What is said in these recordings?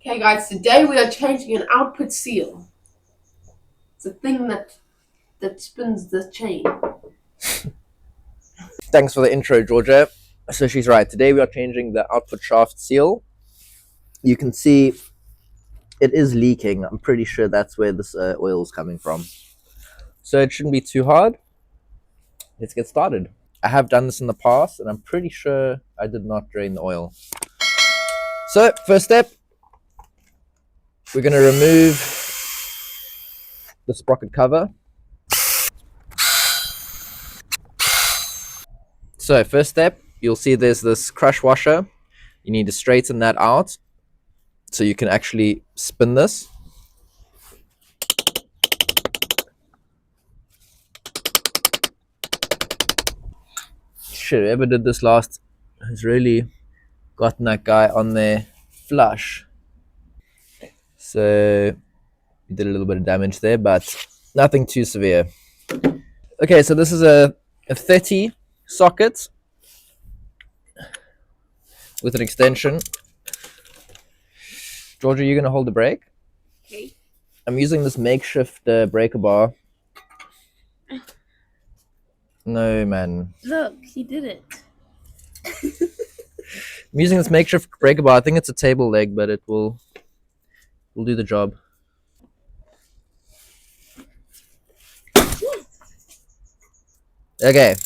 Okay guys, today we are changing an output seal. It's a thing that spins the chain. Thanks for the intro, Georgia. So she's right. Today we are changing the output shaft seal. You can see it is leaking. I'm pretty sure that's where this oil is coming from. So it shouldn't be too hard. Let's get started. I have done this in the past, and I'm pretty sure I did not drain the oil. So first step, we're going to remove the sprocket cover. So first step, you'll see there's this crush washer. You need to straighten that out so you can actually spin this. Shit, whoever did this last has really gotten that guy on there flush. So we did a little bit of damage there, but nothing too severe. Okay, so this is a 30 socket with an extension. Georgia, you're going to hold the brake. Okay. I'm using this makeshift breaker bar. No, man. Look, he did it. I'm using this makeshift breaker bar. I think it's a table leg, but it will do the job. Okay.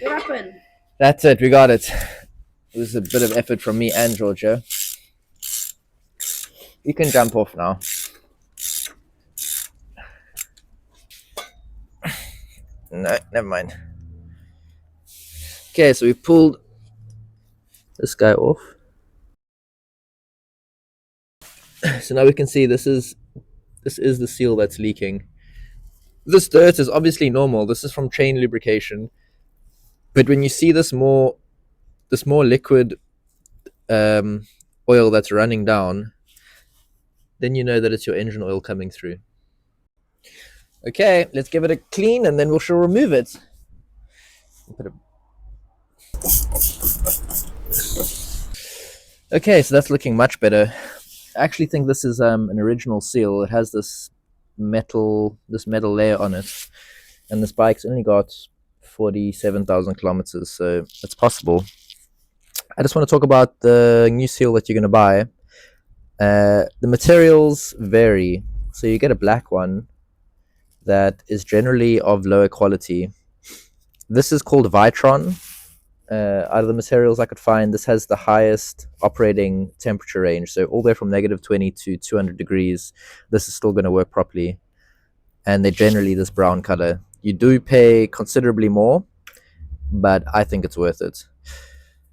What happened? That's it. We got it. It was a bit of effort from me and Georgia. You can jump off now. No, never mind. Okay, so we pulled this guy off. So now we can see this is the seal that's leaking. This dirt is obviously normal. This is from chain lubrication. But when you see this more liquid oil that's running down, then you know that it's your engine oil coming through. Okay, let's give it a clean and then we shall remove it. Okay, so that's looking much better. I actually think this is an original seal. It has this metal layer on it, and this bike's only got 47,000 kilometers, so it's possible. I just want to talk about the new seal that you're going to buy. The materials vary, so you get a black one that is generally of lower quality. This is called Vitron. Out of the materials I could find, this has the highest operating temperature range, so all the way from -20 to 200 degrees this is still going to work properly, and they're generally this brown color. You do pay considerably more, but I think it's worth it.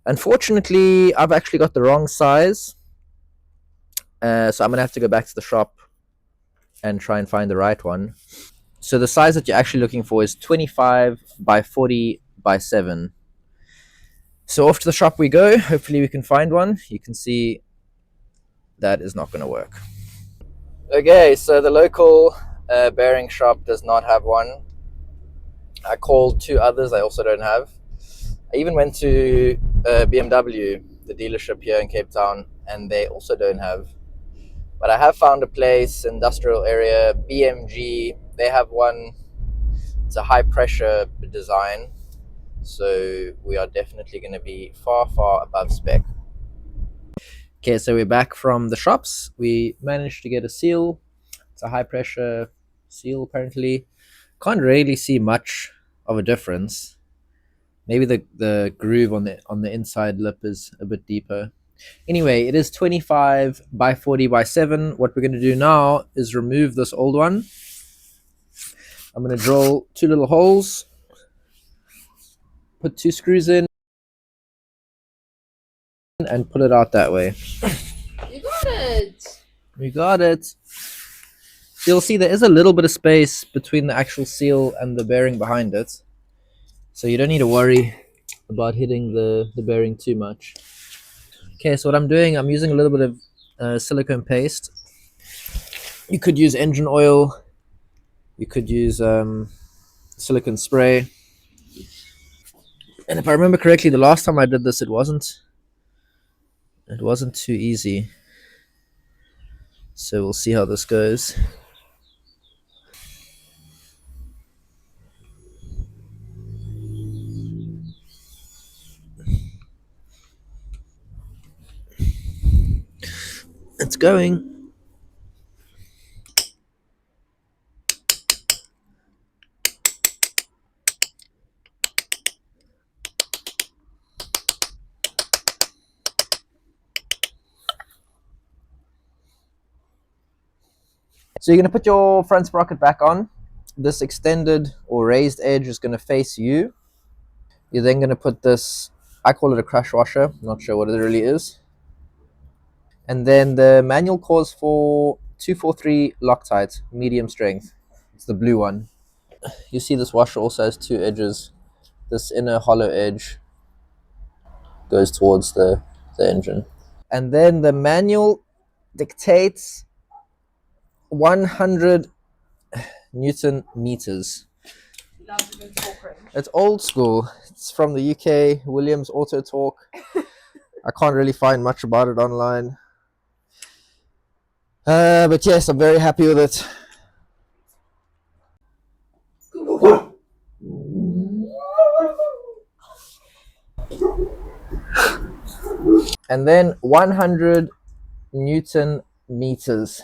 Unfortunately, I've actually got the wrong size, so I'm going to have to go back to the shop and try and find the right one. So the size that you're actually looking for is 25 by 40 by 7. So off to the shop we go. Hopefully we can find one. You can see that is not going to work. Okay, so the local bearing shop does not have one. I called 2 others. I also don't have. I even went to BMW, the dealership here in Cape Town, and they also don't have. But I have found a place, industrial area, BMG. They have one. It's a high pressure design. So we are definitely going to be far, far above spec. Okay, so we're back from the shops. We managed to get a seal. It's a high pressure seal apparently. Can't really see much of a difference. Maybe the groove on the inside lip is a bit deeper. Anyway, it is 25 by 40 by 7. What we're going to do now is remove this old one. I'm going to drill 2 little holes. Put 2 screws in and pull it out that way. You got it. We got it. You'll see there is a little bit of space between the actual seal and the bearing behind it, so you don't need to worry about hitting the bearing too much. Okay, so what I'm doing, I'm using a little bit of silicone paste. You could use engine oil. You could use silicone spray. And if I remember correctly, the last time I did this, it wasn't too easy. So we'll see how this goes. It's going. So you're going to put your front sprocket back on. This extended or raised edge is going to face you. You're then going to put this, I call it a crush washer, not sure what it really is. And then the manual calls for 243 Loctite medium strength. It's the blue one. You see this washer also has two edges. This inner hollow edge goes towards the engine. And then the manual dictates 100 Newton meters. It's old school. It's from the UK, Williams Auto Torque. I can't really find much about it online. But yes, I'm very happy with it. And then 100 Newton meters.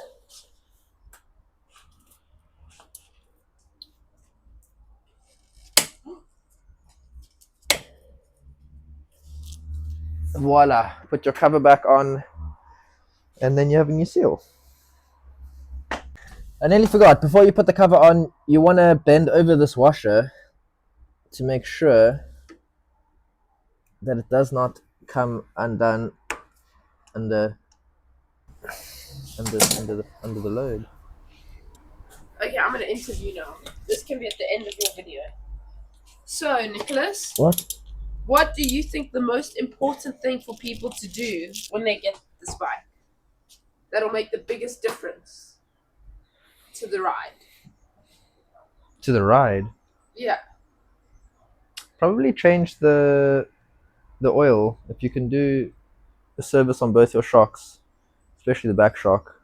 Voila, put your cover back on, and then you have a new seal. I nearly forgot, before you put the cover on, you want to bend over this washer to make sure that it does not come undone under the load. Okay, I'm going to interview now. This can be at the end of your video. So, Nicholas, what do you think the most important thing for people to do when they get this bike that'll make the biggest difference to the ride? To the ride? Yeah. Probably change the oil. If you can do a service on both your shocks, especially the back shock,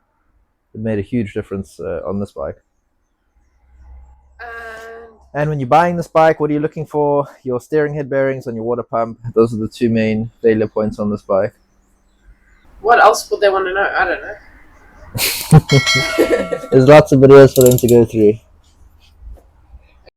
it made a huge difference on this bike. And when you're buying this bike, what are you looking for? Your steering head bearings and your water pump. Those are the two main failure points on this bike. What else would they want to know? I don't know. There's lots of videos for them to go through.